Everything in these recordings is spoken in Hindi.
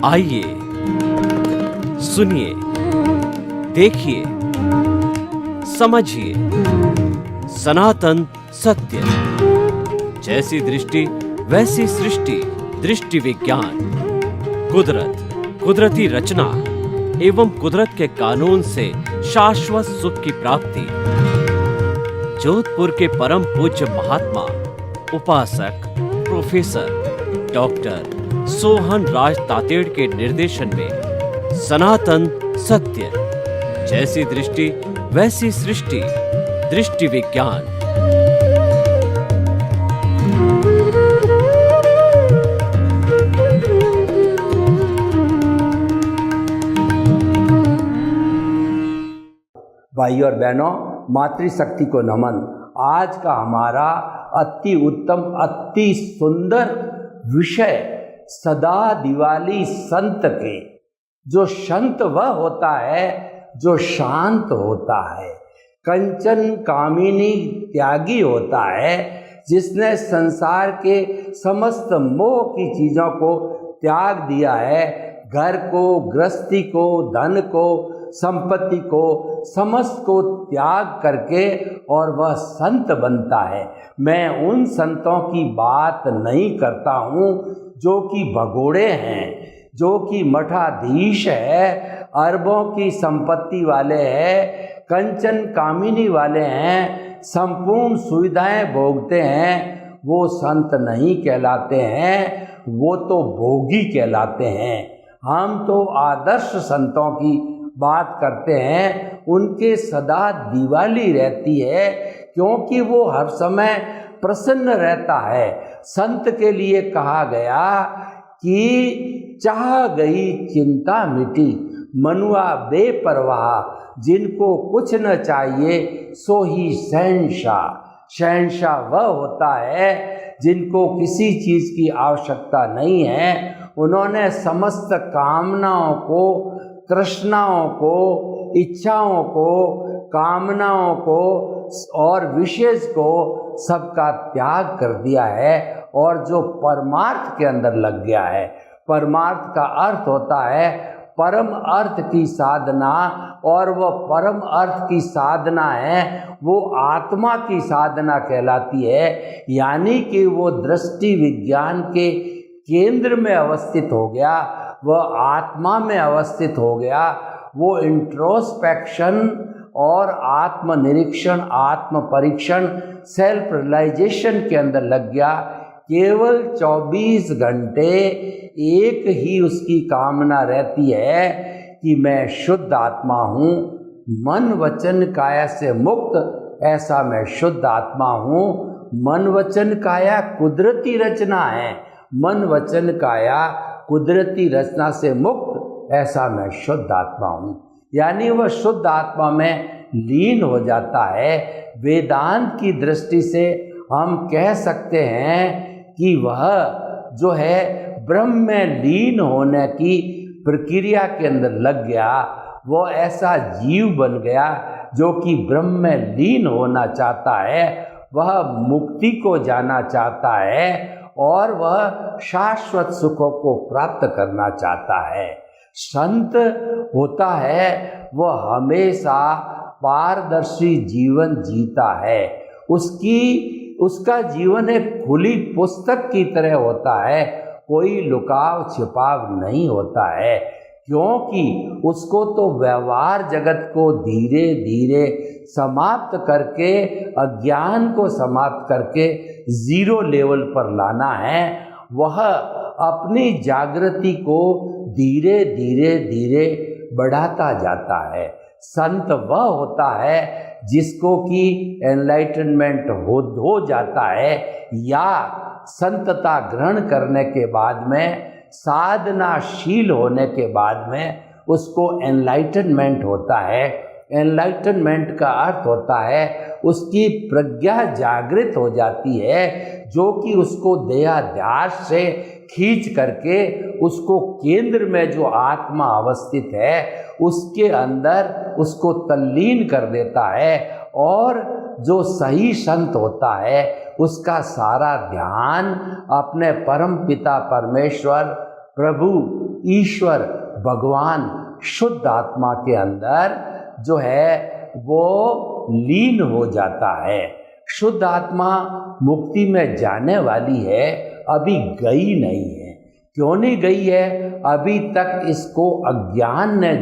आइए सुनिए, देखिए, समझिए सनातन सत्य। जैसी दृष्टि वैसी सृष्टि, दृष्टि विज्ञान। कुदरत, कुदरती रचना एवं कुदरत के कानून से शाश्वत सुख की प्राप्ति। जोधपुर के परम पूज्य महात्मा उपासक प्रोफेसर डॉक्टर सोहन राज तातेड़ के निर्देशन में सनातन सत्य। जैसी दृष्टि वैसी सृष्टि, दृष्टि विज्ञान। भाई और बहनों, मातृशक्ति को नमन। आज का हमारा अति उत्तम, अति सुंदर विषय सदा दिवाली संत के। जो संत वह होता है जो शांत होता है, कंचन कामिनी त्यागी होता है, जिसने संसार के समस्त मोह की चीज़ों को त्याग दिया है। घर को, गृहस्थी को, धन को, संपत्ति को, समस्त को त्याग करके और वह संत बनता है। मैं उन संतों की बात नहीं करता हूँ जो कि भगोड़े हैं, जो कि मठाधीश है, अरबों की संपत्ति वाले हैं, कंचन कामिनी वाले हैं, संपूर्ण सुविधाएं भोगते हैं। वो संत नहीं कहलाते हैं, वो तो भोगी कहलाते हैं। हम तो आदर्श संतों की बात करते हैं। उनके सदा दिवाली रहती है, क्योंकि वो हर समय प्रसन्न रहता है। संत के लिए कहा गया कि चाह गई चिंता मिटी, मनुआ बेपरवाह, जिनको कुछ न चाहिए सो ही शहंशाह। शहंशाह वह होता है जिनको किसी चीज़ की आवश्यकता नहीं है। उन्होंने समस्त कामनाओं को, तृष्णाओं को, इच्छाओं को, कामनाओं को और विशेष को सबका त्याग कर दिया है और जो परमार्थ के अंदर लग गया है। परमार्थ का अर्थ होता है परम अर्थ की साधना, और वह परम अर्थ की साधना है वो आत्मा की साधना कहलाती है। यानी कि वो दृष्टि विज्ञान के केंद्र में अवस्थित हो गया, वह आत्मा में अवस्थित हो गया। वो इंट्रोस्पेक्शन और आत्मनिरीक्षण, आत्म परीक्षण, सेल्फ रियलाइजेशन के अंदर लग गया। केवल 24 घंटे एक ही उसकी कामना रहती है कि मैं शुद्ध आत्मा हूँ, मन वचन काया से मुक्त, ऐसा मैं शुद्ध आत्मा हूँ। मन वचन काया कुदरती रचना है, मन वचन काया कुदरती रचना से मुक्त, ऐसा मैं शुद्ध आत्मा हूँ। यानी वह शुद्ध आत्मा में लीन हो जाता है। वेदांत की दृष्टि से हम कह सकते हैं कि वह जो है ब्रह्म में लीन होने की प्रक्रिया के अंदर लग गया। वो ऐसा जीव बन गया जो कि ब्रह्म में लीन होना चाहता है, वह मुक्ति को जाना चाहता है और वह शाश्वत सुखों को प्राप्त करना चाहता है। संत होता है वह हमेशा पारदर्शी जीवन जीता है। उसका जीवन एक खुली पुस्तक की तरह होता है, कोई लुकाव छिपाव नहीं होता है, क्योंकि उसको तो व्यवहार जगत को धीरे धीरे समाप्त करके, अज्ञान को समाप्त करके जीरो लेवल पर लाना है। वह अपनी जागृति को धीरे धीरे धीरे बढ़ाता जाता है। संत वह होता है जिसको कि एनलाइटनमेंट हो जाता है, या संतता ग्रहण करने के बाद में, साधनाशील होने के बाद में उसको एनलाइटनमेंट होता है। एनलाइटनमेंट का अर्थ होता है उसकी प्रज्ञा जागृत हो जाती है, जो कि उसको देहाध्यास से खींच करके उसको केंद्र में जो आत्मा अवस्थित है उसके अंदर उसको तल्लीन कर देता है। और जो सही संत होता है उसका सारा ध्यान अपने परम पिता परमेश्वर प्रभु ईश्वर भगवान शुद्ध आत्मा के अंदर जो है वो लीन हो जाता है। शुद्ध आत्मा मुक्ति में जाने वाली है, अभी गई नहीं है। क्यों नहीं गई है? अभी तक इसको अज्ञान ने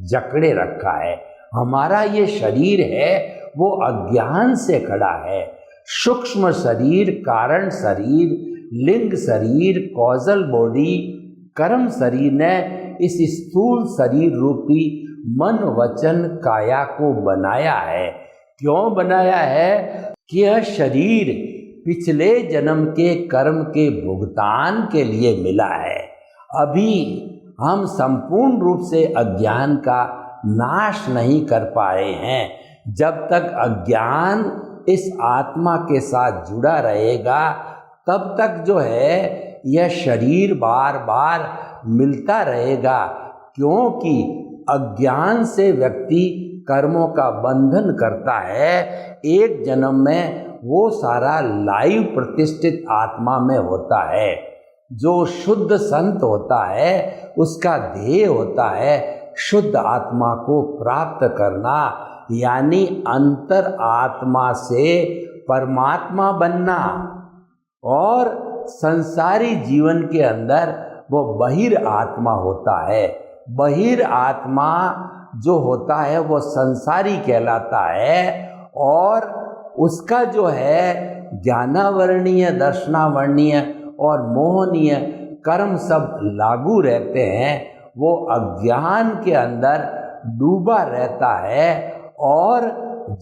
जकड़े रखा है। हमारा ये शरीर है वो अज्ञान से खड़ा है। सूक्ष्म शरीर, कारण शरीर, लिंग शरीर, कॉजल बॉडी, कर्म शरीर ने इस स्थूल शरीर रूपी मन वचन काया को बनाया है। क्यों बनाया है? कि यह शरीर पिछले जन्म के कर्म के भुगतान के लिए मिला है। अभी हम संपूर्ण रूप से अज्ञान का नाश नहीं कर पाए हैं। जब तक अज्ञान इस आत्मा के साथ जुड़ा रहेगा तब तक जो है यह शरीर बार बार मिलता रहेगा। क्योंकि अज्ञान से व्यक्ति कर्मों का बंधन करता है। एक जन्म में वो सारा लाइव प्रतिष्ठित आत्मा में होता है। जो शुद्ध संत होता है उसका ध्येय होता है शुद्ध आत्मा को प्राप्त करना, यानी अंतर आत्मा से परमात्मा बनना। और संसारी जीवन के अंदर वो बहिर आत्मा होता है। बहिर आत्मा जो होता है वो संसारी कहलाता है और उसका जो है ज्ञानावर्णीय, दर्शनावर्णीय और मोहनीय कर्म सब लागू रहते हैं। वो अज्ञान के अंदर डूबा रहता है और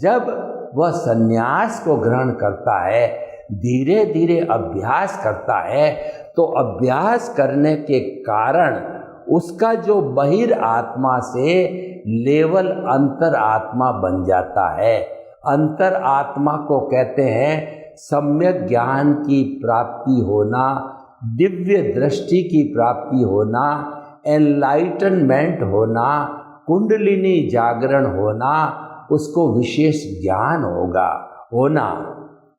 जब वह संन्यास को ग्रहण करता है, धीरे धीरे अभ्यास करता है, तो अभ्यास करने के कारण उसका जो बहिर आत्मा से लेवल अंतर आत्मा बन जाता है। अंतर आत्मा को कहते हैं सम्यक ज्ञान की प्राप्ति होना, दिव्य दृष्टि की प्राप्ति होना, एनलाइटनमेंट होना, कुंडलिनी जागरण होना, उसको विशेष ज्ञान होना।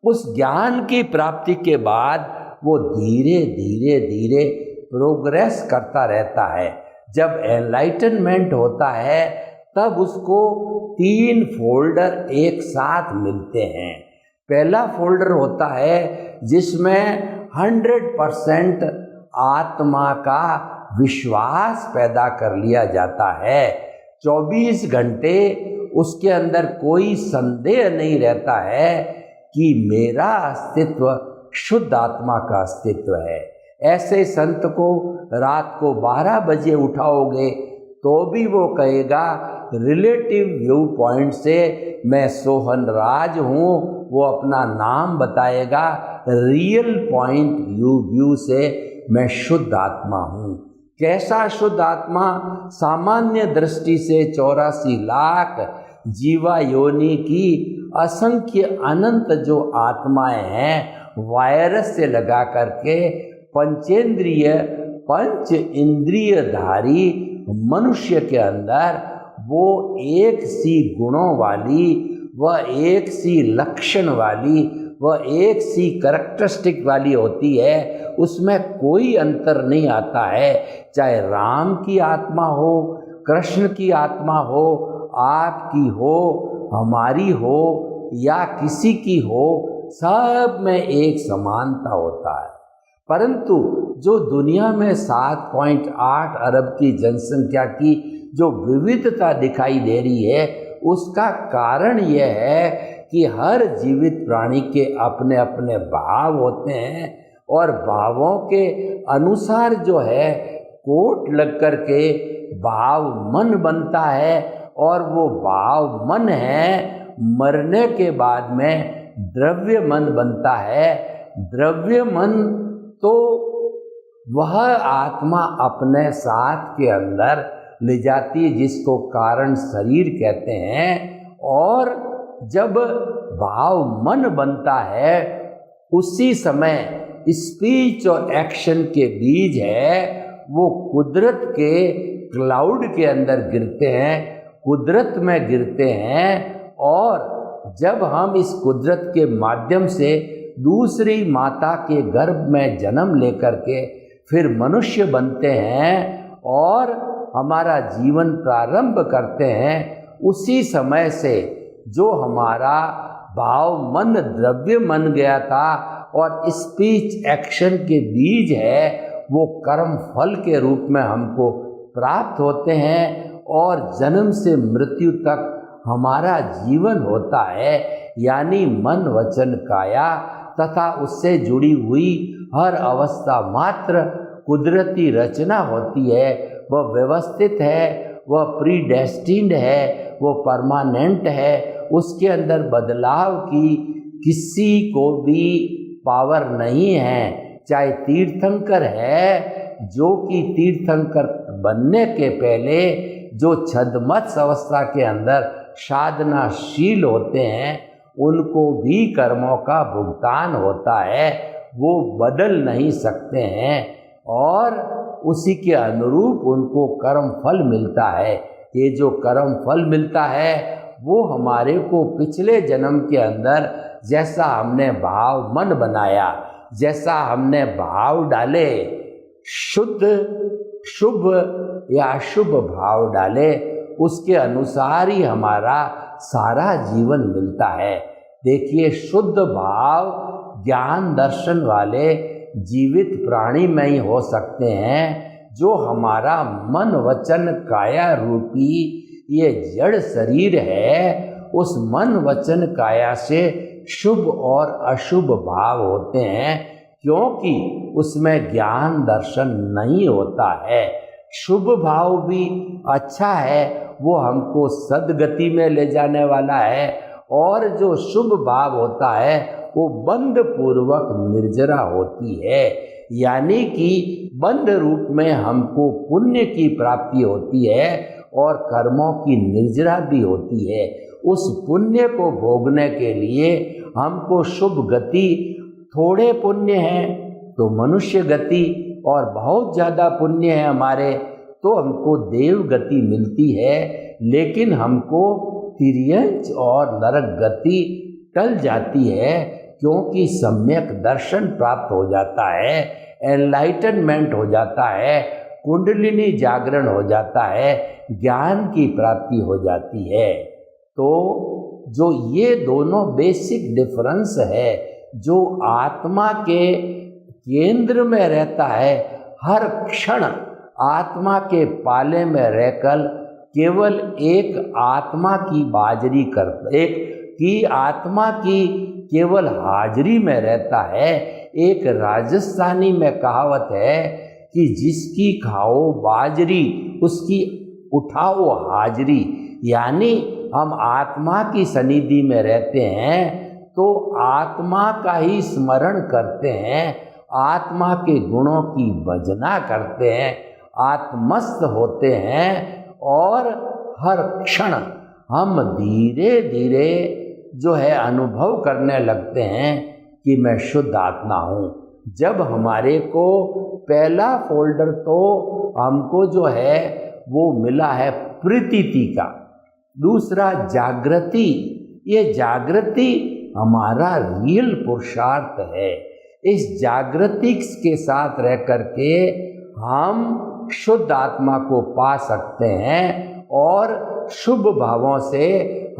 उस ज्ञान की प्राप्ति के बाद वो धीरे धीरे धीरे प्रोग्रेस करता रहता है। जब एनलाइटनमेंट होता है तब उसको 3 फोल्डर एक साथ मिलते हैं। पहला फोल्डर होता है जिसमें 100% आत्मा का विश्वास पैदा कर लिया जाता है। 24 घंटे उसके अंदर कोई संदेह नहीं रहता है कि मेरा अस्तित्व शुद्ध आत्मा का अस्तित्व है। ऐसे संत को रात को 12 बजे उठाओगे तो भी वो कहेगा रिलेटिव व्यू पॉइंट से मैं सोहन राज हूँ, वो अपना नाम बताएगा। रियल पॉइंट व्यू से मैं शुद्ध आत्मा हूँ। कैसा शुद्ध आत्मा? सामान्य दृष्टि से 84 लाख जीवा योनि की असंख्य अनंत जो आत्माएं हैं वायरस से लगा करके पंचेंद्रिय पंच इंद्रियधारी मनुष्य के अंदर वो एक सी गुणों वाली, वह एक सी लक्षण वाली, वह एक सी करैक्टरिस्टिक वाली होती है। उसमें कोई अंतर नहीं आता है। चाहे राम की आत्मा हो, कृष्ण की आत्मा हो, आपकी हो, हमारी हो या किसी की हो, सब में एक समानता होता है। परंतु जो दुनिया में 7.8 अरब की जनसंख्या की जो विविधता दिखाई दे रही है, उसका कारण यह है कि हर जीवित प्राणी के अपने अपने भाव होते हैं और भावों के अनुसार जो है कोट लग कर के भाव मन बनता है और वो भाव मन है मरने के बाद में द्रव्य मन बनता है। द्रव्य मन तो वह आत्मा अपने साथ के अंदर ले जाती है जिसको कारण शरीर कहते हैं। और जब भाव मन बनता है उसी समय स्पीच और एक्शन के बीज है वो कुदरत के क्लाउड के अंदर गिरते हैं, कुदरत में गिरते हैं। और जब हम इस कुदरत के माध्यम से दूसरी माता के गर्भ में जन्म लेकर के फिर मनुष्य बनते हैं और हमारा जीवन प्रारंभ करते हैं, उसी समय से जो हमारा भाव मन द्रव्य मन गया था और स्पीच एक्शन के बीज है वो कर्म फल के रूप में हमको प्राप्त होते हैं और जन्म से मृत्यु तक हमारा जीवन होता है। यानी मन वचन काया तथा उससे जुड़ी हुई हर अवस्था मात्र कुदरती रचना होती है। वह व्यवस्थित है, वह प्रीडेस्टिन्ड है, वह परमानेंट है। उसके अंदर बदलाव की किसी को भी पावर नहीं है। चाहे तीर्थंकर है, जो कि तीर्थंकर बनने के पहले जो छद्मत्स्य अवस्था के अंदर साधनाशील होते हैं, उनको भी कर्मों का भुगतान होता है, वो बदल नहीं सकते हैं और उसी के अनुरूप उनको कर्म फल मिलता है। ये जो कर्म फल मिलता है वो हमारे को पिछले जन्म के अंदर जैसा हमने भाव मन बनाया, जैसा हमने भाव डाले, शुद्ध शुभ या अशुभ भाव डाले, उसके अनुसार ही हमारा सारा जीवन मिलता है। देखिए, शुद्ध भाव ज्ञान दर्शन वाले जीवित प्राणी में ही हो सकते हैं। जो हमारा मन वचन काया रूपी ये जड़ शरीर है, उस मन वचन काया से शुभ और अशुभ भाव होते हैं, क्योंकि उसमें ज्ञान दर्शन नहीं होता है। शुभ भाव भी अच्छा है, वो हमको सदगति में ले जाने वाला है, और जो शुभ भाव होता है वो बंध पूर्वक निर्जरा होती है। यानी कि बंध रूप में हमको पुण्य की प्राप्ति होती है और कर्मों की निर्जरा भी होती है। उस पुण्य को भोगने के लिए हमको शुभ गति, थोड़े पुण्य हैं तो मनुष्य गति, और बहुत ज़्यादा पुण्य है हमारे तो हमको देव गति मिलती है। लेकिन हमको तिर्यंच और नरक गति टल जाती है, क्योंकि सम्यक दर्शन प्राप्त हो जाता है, एनलाइटनमेंट हो जाता है, कुंडलिनी जागरण हो जाता है, ज्ञान की प्राप्ति हो जाती है। तो जो ये दोनों बेसिक डिफरेंस है, जो आत्मा के केंद्र में रहता है, हर क्षण आत्मा के पाले में रहकर केवल एक आत्मा की बाजरी करता, एक की आत्मा की केवल हाजिरी में रहता है। एक राजस्थानी में कहावत है कि जिसकी खाओ बाजरी उसकी उठाओ हाजिरी। यानी हम आत्मा की सनिधि में रहते हैं तो आत्मा का ही स्मरण करते हैं, आत्मा के गुणों की भजना करते हैं, आत्मस्थ होते हैं, और हर क्षण हम धीरे धीरे जो है अनुभव करने लगते हैं कि मैं शुद्ध आत्मा हूँ। जब हमारे को पहला फोल्डर तो हमको जो है वो मिला है प्रतीति का, दूसरा जागृति। ये जागृति हमारा रियल पुरुषार्थ है। इस जागृति के साथ रह करके हम शुद्ध आत्मा को पा सकते हैं और शुभ भावों से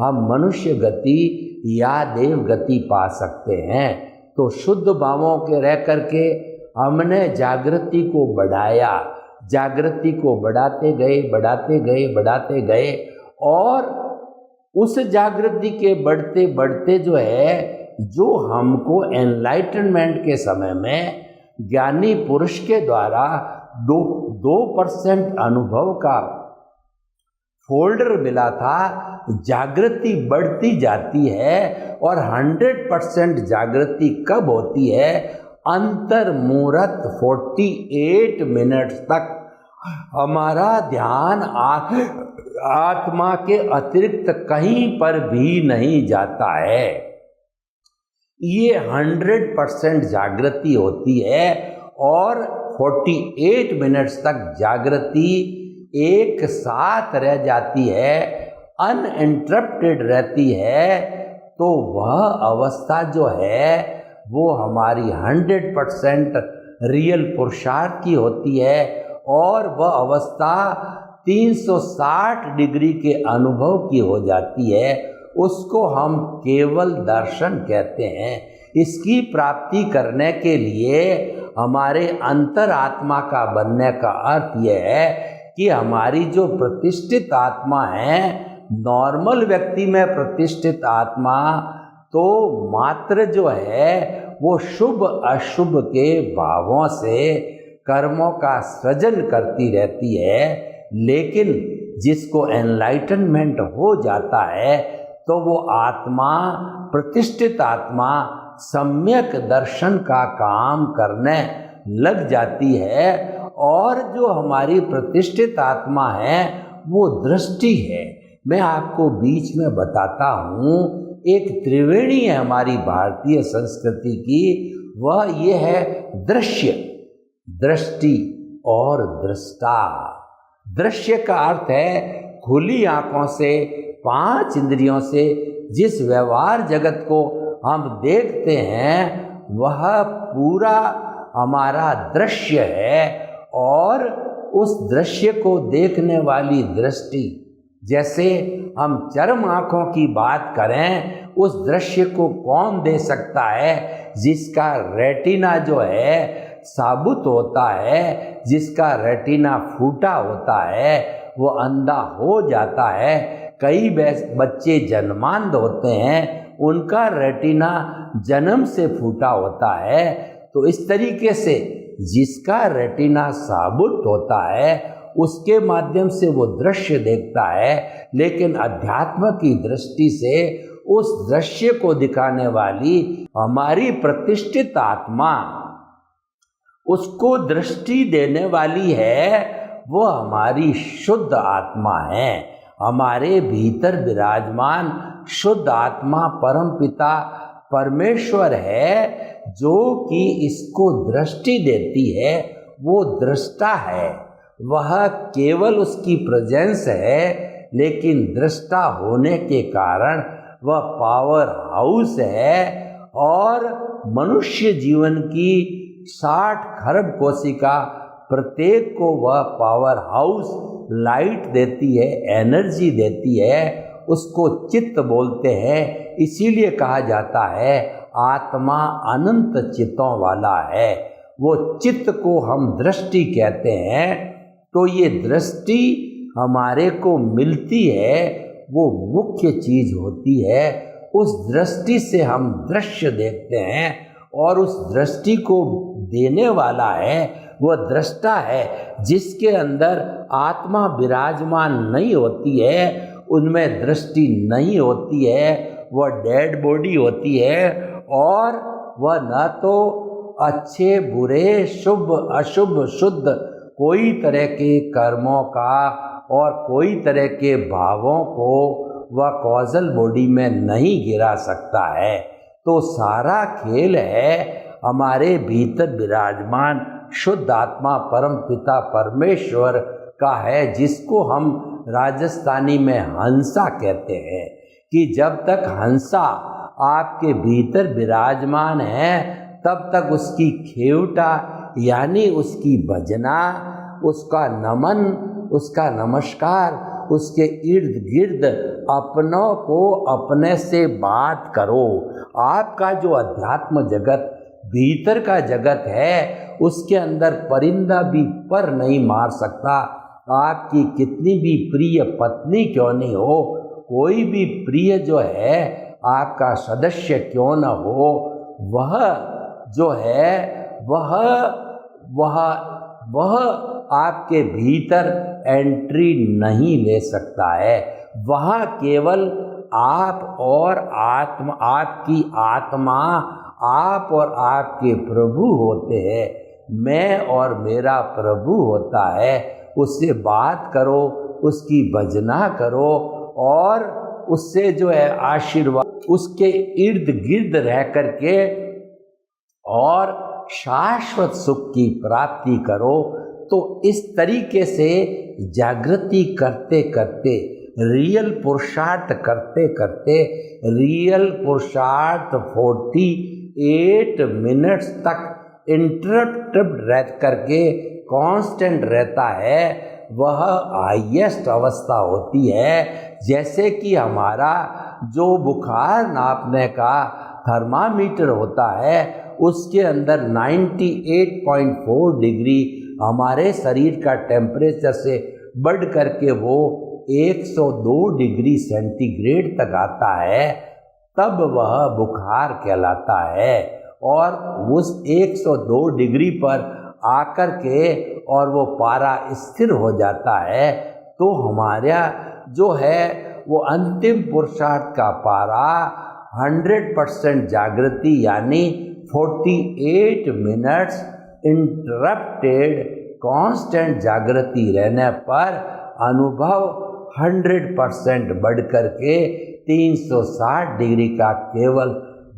हम मनुष्य गति या देव गति पा सकते हैं। तो शुद्ध भावों के रह करके हमने जागृति को बढ़ाया, जागृति को बढ़ाते गए बढ़ाते गए बढ़ाते गए, और उस जागृति के बढ़ते बढ़ते जो है, जो हमको एनलाइटनमेंट के समय में ज्ञानी पुरुष के द्वारा 2% अनुभव का फोल्डर मिला था, जागृति बढ़ती जाती है और 100% जागृति कब होती है? अंतर मुहूर्त 48 मिनट तक हमारा ध्यान आत्मा के अतिरिक्त कहीं पर भी नहीं जाता है। ये 100% जागृति होती है और 48 मिनट्स तक जागृति एक साथ रह जाती है, अनइंटरप्टेड रहती है। तो वह अवस्था जो है वो हमारी 100% रियल पुरुषार्थ की होती है और वह अवस्था 360 डिग्री के अनुभव की हो जाती है, उसको हम केवल दर्शन कहते हैं। इसकी प्राप्ति करने के लिए हमारे अंतरात्मा का बनने का अर्थ यह है कि हमारी जो प्रतिष्ठित आत्मा है, नॉर्मल व्यक्ति में प्रतिष्ठित आत्मा तो मात्र जो है वो शुभ अशुभ के भावों से कर्मों का सृजन करती रहती है, लेकिन जिसको एनलाइटनमेंट हो जाता है तो वो आत्मा, प्रतिष्ठित आत्मा सम्यक दर्शन का काम करने लग जाती है। और जो हमारी प्रतिष्ठित आत्मा है वो दृष्टि है। मैं आपको बीच में बताता हूँ, एक त्रिवेणी है हमारी भारतीय संस्कृति की, वह ये है दृश्य, दृष्टि और दृष्टा। दृश्य का अर्थ है खुली आंखों से, 5 इंद्रियों से जिस व्यवहार जगत को हम देखते हैं वह पूरा हमारा दृश्य है। और उस दृश्य को देखने वाली दृष्टि, जैसे हम चरम आँखों की बात करें, उस दृश्य को कौन दे सकता है? जिसका रेटिना जो है साबुत होता है, जिसका रेटिना फूटा होता है, वो अंधा हो जाता है। कई बच्चे जन्मांध होते हैं, उनका रेटिना जन्म से फूटा होता है। तो इस तरीके से जिसका रेटिना साबुत होता है उसके माध्यम से वो दृश्य देखता है, लेकिन अध्यात्म की दृष्टि से उस दृश्य को दिखाने वाली हमारी प्रतिष्ठित आत्मा, उसको दृष्टि देने वाली है, वो हमारी शुद्ध आत्मा है। हमारे भीतर विराजमान शुद्ध आत्मा परमपिता परमेश्वर है, जो कि इसको दृष्टि देती है, वो दृष्टा है। वह केवल उसकी प्रेजेंस है, लेकिन दृष्टा होने के कारण वह पावर हाउस है। और मनुष्य जीवन की 60 खरब कोशिका प्रत्येक को वह पावर हाउस लाइट देती है, एनर्जी देती है, उसको चित्त बोलते हैं। इसीलिए कहा जाता है आत्मा अनंत चित्तों वाला है। वो चित्त को हम दृष्टि कहते हैं। तो ये दृष्टि हमारे को मिलती है, वो मुख्य चीज होती है। उस दृष्टि से हम दृश्य देखते हैं, और उस दृष्टि को देने वाला है वह दृष्टा है। जिसके अंदर आत्मा विराजमान नहीं होती है, उनमें दृष्टि नहीं होती है, वह डेड बॉडी होती है। और वह न तो अच्छे बुरे, शुभ अशुभ, शुद्ध कोई तरह के कर्मों का और कोई तरह के भावों को वह कॉजल बॉडी में नहीं गिरा सकता है। तो सारा खेल है हमारे भीतर विराजमान शुद्ध आत्मा परम पिता परमेश्वर का है, जिसको हम राजस्थानी में हंसा कहते हैं। कि जब तक हंसा आपके भीतर विराजमान है, तब तक उसकी खेवटा यानी उसकी भजना, उसका नमन, उसका नमस्कार, उसके इर्द गिर्द अपनों को अपने से बात करो। आपका जो अध्यात्म जगत, भीतर का जगत है, उसके अंदर परिंदा भी पर नहीं मार सकता। आपकी कितनी भी प्रिय पत्नी क्यों नहीं हो, कोई भी प्रिय जो है आपका सदस्य क्यों न हो, वह जो है वह आपके भीतर एंट्री नहीं ले सकता है। वहाँ केवल आप और आपकी आत्मा, आप और आपके प्रभु होते हैं। मैं और मेरा प्रभु होता है। उससे बात करो, उसकी भजना करो, और उससे जो है आशीर्वाद, उसके इर्द गिर्द रह करके और शाश्वत सुख की प्राप्ति करो। तो इस तरीके से जागृति करते करते, रियल पुरुषार्थ करते करते, रियल पुरुषार्थ 48 मिनट्स तक इंटरप्टेड रह करके कांस्टेंट रहता है वह हाईएस्ट अवस्था होती है। जैसे कि हमारा जो बुखार नापने का थर्मामीटर होता है उसके अंदर 98.4 डिग्री हमारे शरीर का टेम्परेचर से बढ़ करके वो 102 डिग्री सेंटीग्रेड तक आता है, तब वह बुखार कहलाता है। और उस 102 डिग्री पर आकर के और वो पारा स्थिर हो जाता है तो हमारा जो है वो अंतिम पुरुषार्थ का पारा 100% जागृति यानी 48 मिनट्स इंटरप्टेड कांस्टेंट जागृति रहने पर अनुभव 100% बढ़ कर के 360 डिग्री का केवल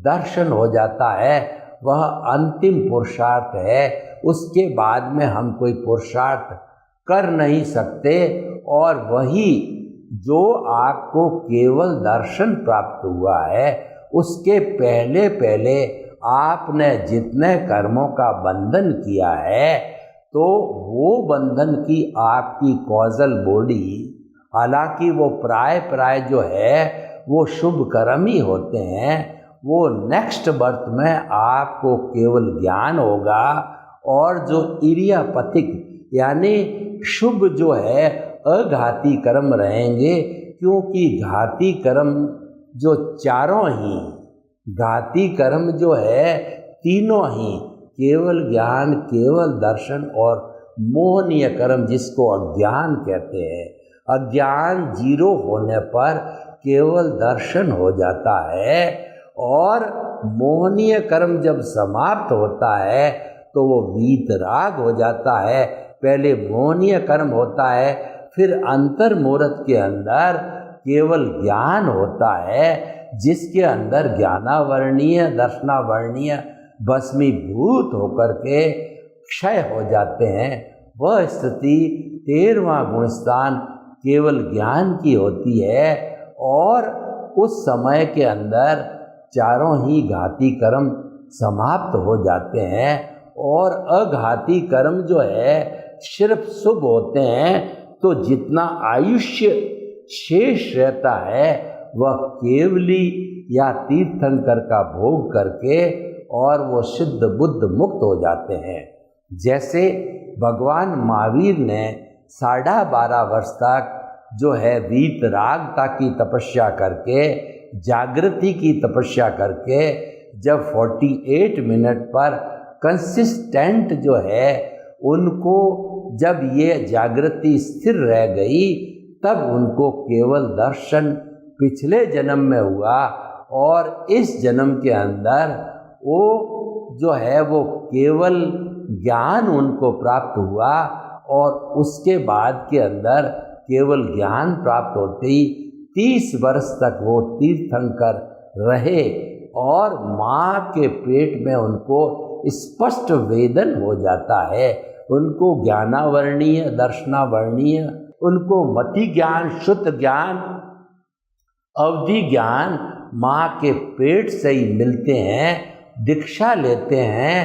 दर्शन हो जाता है। वह अंतिम पुरुषार्थ है। उसके बाद में हम कोई पुरुषार्थ कर नहीं सकते। और वही जो आपको केवल दर्शन प्राप्त हुआ है उसके पहले पहले आपने जितने कर्मों का बंधन किया है तो वो बंधन की आपकी कॉजल बॉडी, हालांकि वो प्राय जो है वो शुभ कर्म ही होते हैं, वो नेक्स्ट बर्थ में आपको केवल ज्ञान होगा। और जो इरियापथिक यानी शुभ जो है अघाती कर्म रहेंगे, क्योंकि घाती कर्म जो चारों ही घाती कर्म जो है तीनों ही केवल ज्ञान, केवल दर्शन और मोहनीय कर्म जिसको अज्ञान कहते हैं, अज्ञान जीरो होने पर केवल दर्शन हो जाता है। और मोहनीय कर्म जब समाप्त होता है तो वो वीतराग हो जाता है। पहले मोहनीय कर्म होता है, फिर अंतर मूर्त के अंदर केवल ज्ञान होता है, जिसके अंदर ज्ञानावर्णीय दर्शनावर्णीय भस्मीभूत होकर के क्षय हो जाते हैं। वह स्थिति 13वां गुणस्थान केवल ज्ञान की होती है। और उस समय के अंदर चारों ही घाती कर्म समाप्त हो जाते हैं और अघाती कर्म जो है सिर्फ शुभ होते हैं। तो जितना आयुष्य शेष रहता है वह केवली या तीर्थंकर का भोग करके और वो सिद्ध बुद्ध मुक्त हो जाते हैं। जैसे भगवान महावीर ने 12.5 वर्ष तक जो है वीतरागता की तपस्या करके, जागृति की तपस्या करके, जब 48 मिनट पर कंसिस्टेंट जो है उनको जब ये जागृति स्थिर रह गई, तब उनको केवल दर्शन पिछले जन्म में हुआ। और इस जन्म के अंदर वो जो है वो केवल ज्ञान उनको प्राप्त हुआ। और उसके बाद के अंदर केवल ज्ञान प्राप्त होते ही 30 वर्ष तक वो तीर्थंकर रहे। और माँ के पेट में उनको स्पष्ट वेदन हो जाता है। उनको ज्ञानावर्णीय दर्शनावर्णीय, उनको मति ज्ञान, शुद्ध ज्ञान, अवधि ज्ञान माँ के पेट से ही मिलते हैं। दीक्षा लेते हैं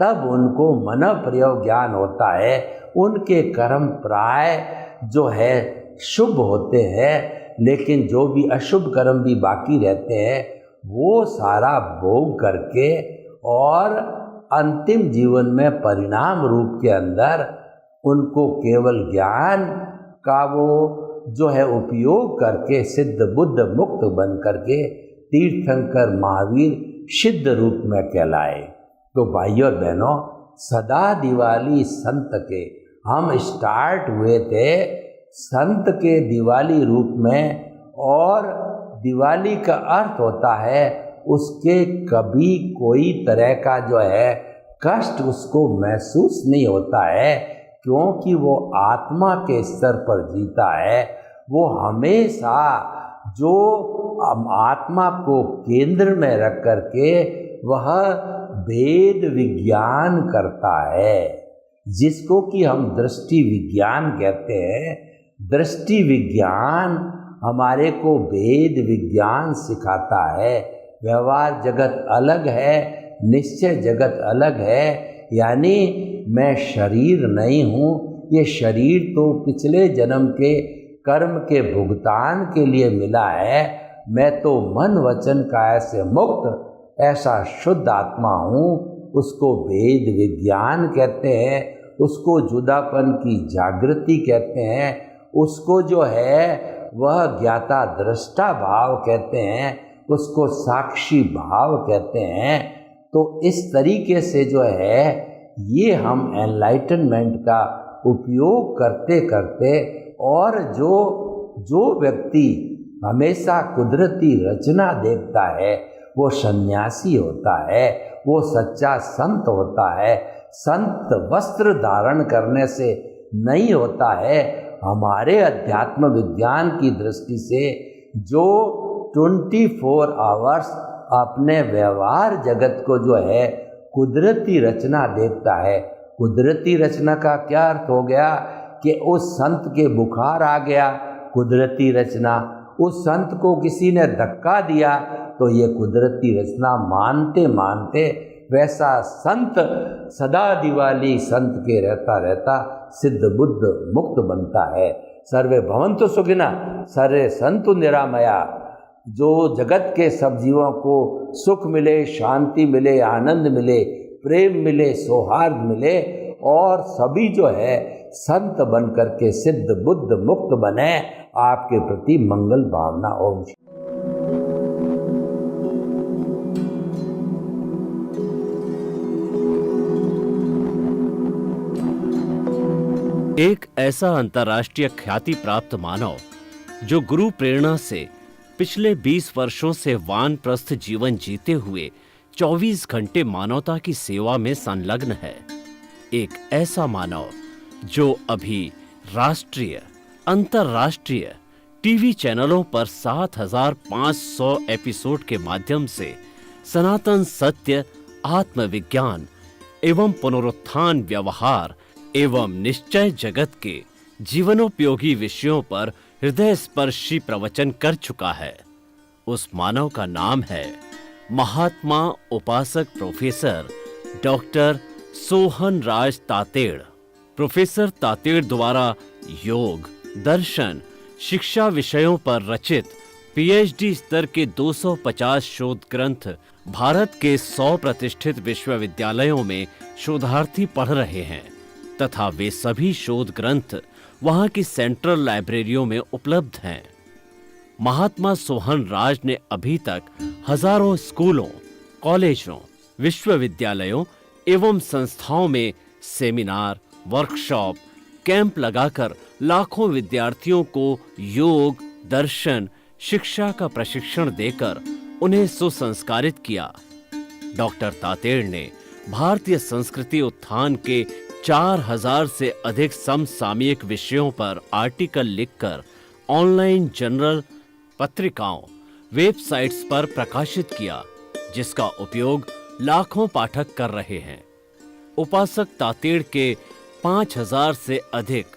तब उनको मन प्रयोग ज्ञान होता है। उनके कर्म प्राय जो है शुभ होते हैं, लेकिन जो भी अशुभ कर्म भी बाकी रहते हैं वो सारा भोग करके और अंतिम जीवन में परिणाम रूप के अंदर उनको केवल ज्ञान का वो जो है उपयोग करके सिद्ध बुद्ध मुक्त बन करके तीर्थंकर महावीर सिद्ध रूप में कहलाए। तो भाइयों और बहनों, सदा दिवाली संत के हम स्टार्ट हुए थे संत के दिवाली रूप में। और दिवाली का अर्थ होता है उसके कभी कोई तरह का जो है कष्ट उसको महसूस नहीं होता है, क्योंकि वो आत्मा के स्तर पर जीता है। वो हमेशा जो आत्मा को केंद्र में रख करके वह भेद विज्ञान करता है, जिसको कि हम दृष्टि विज्ञान कहते हैं। दृष्टि विज्ञान हमारे को भेद विज्ञान सिखाता है। व्यवहार जगत अलग है, निश्चय जगत अलग है। यानी मैं शरीर नहीं हूँ, ये शरीर तो पिछले जन्म के कर्म के भुगतान के लिए मिला है, मैं तो मन वचन काया से मुक्त ऐसा शुद्ध आत्मा हूँ। उसको वेद विज्ञान कहते हैं, उसको जुदापन की जागृति कहते हैं, उसको जो है वह ज्ञाता दृष्टा भाव कहते हैं, उसको साक्षी भाव कहते हैं। तो इस तरीके से जो है ये हम एनलाइटनमेंट का उपयोग करते करते, और जो व्यक्ति हमेशा कुदरती रचना देखता है वो सन्यासी होता है, वो सच्चा संत होता है। संत वस्त्र धारण करने से नहीं होता है। हमारे अध्यात्म विज्ञान की दृष्टि से जो 24 आवर्स अपने व्यवहार जगत को जो है कुदरती रचना देखता है, कुदरती रचना का क्या अर्थ हो गया कि उस संत के बुखार आ गया, कुदरती रचना। उस संत को किसी ने धक्का दिया तो ये कुदरती रचना मानते मानते वैसा संत सदा दिवाली संत के रहता रहता सिद्ध बुद्ध मुक्त बनता है। सर्वे भवन्तु सुखिनः, सर्वे सन्तु निरामया। जो जगत के सब जीवों को सुख मिले, शांति मिले, आनंद मिले, प्रेम मिले, सौहार्द मिले, और सभी जो है संत बन करके सिद्ध बुद्ध मुक्त बने। आपके प्रति मंगल भावना। ओम। एक ऐसा अंतर्राष्ट्रीय ख्याति प्राप्त मानव जो गुरु प्रेरणा से पिछले 20 वर्षों से वानप्रस्थ जीवन जीते हुए 24 घंटे मानवता की सेवा में संलग्न है। एक ऐसा मानव जो अभी राष्ट्रीय, अंतर्राष्ट्रीय टीवी चैनलों पर 7,500 एपिसोड के माध्यम से सनातन सत्य, आत्मविज्ञान एवं पुनरुत्थान, व्यवहार एवं निश्चय जगत के जीवनोपयोगी विषयों पर हृदय स्पर्शी प्रवचन कर चुका है। उस मानव का नाम है महात्मा उपासक प्रोफेसर डॉक्टर सोहन राज तातेड़। प्रोफेसर तातेड़ द्वारा योग, दर्शन, शिक्षा विषयों पर रचित पीएचडी स्तर के 250 शोध ग्रंथ भारत के 100 प्रतिष्ठित विश्वविद्यालयों में शोधार्थी पढ़ रहे हैं तथा वे सभी शोध ग्रंथ वहां की सेंट्रल लाइब्रेरियों में उपलब्ध हैं। महात्मा सोहन राज ने अभी तक हजारों स्कूलों, कॉलेजों, विश्वविद्यालयों एवं संस्थाओं में सेमिनार, वर्कशॉप, कैंप लगाकर लाखों विद्यार्थियों को योग, दर्शन, शिक्षा का प्रशिक्षण देकर उन्हें सुसंस्कारित किया। डॉक्टर तातेड़ ने भारतीय संस्कृति उत्थान के 4000 से अधिक समसामयिक विषयों पर आर्टिकल लिखकर ऑनलाइन जर्नल, पत्रिकाओं, वेबसाइट्स पर प्रकाशित किया, जिसका उपयोग लाखों पाठक कर रहे हैं। उपासक तातेड़ के 5000 से अधिक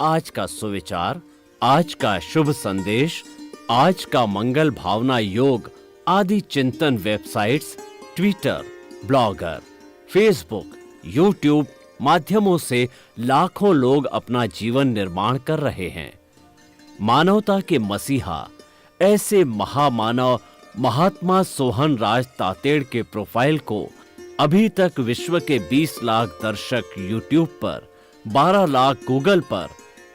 आज का सुविचार, आज का शुभ संदेश, आज का मंगल भावना योग आदि चिंतन websites, Twitter, blogger, Facebook, YouTube माध्यमों से लाखों लोग अपना जीवन निर्माण कर रहे हैं। मानवता के मसीहा ऐसे महामानव महात्मा सोहन राज तातेड़ के प्रोफाइल को अभी तक विश्व के 20 लाख दर्शक यूट्यूब पर, 12 लाख गूगल पर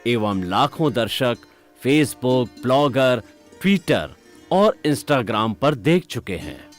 एवं लाखों दर्शक फेसबुक, ब्लॉगर, ट्विटर और इंस्टाग्राम पर देख चुके हैं।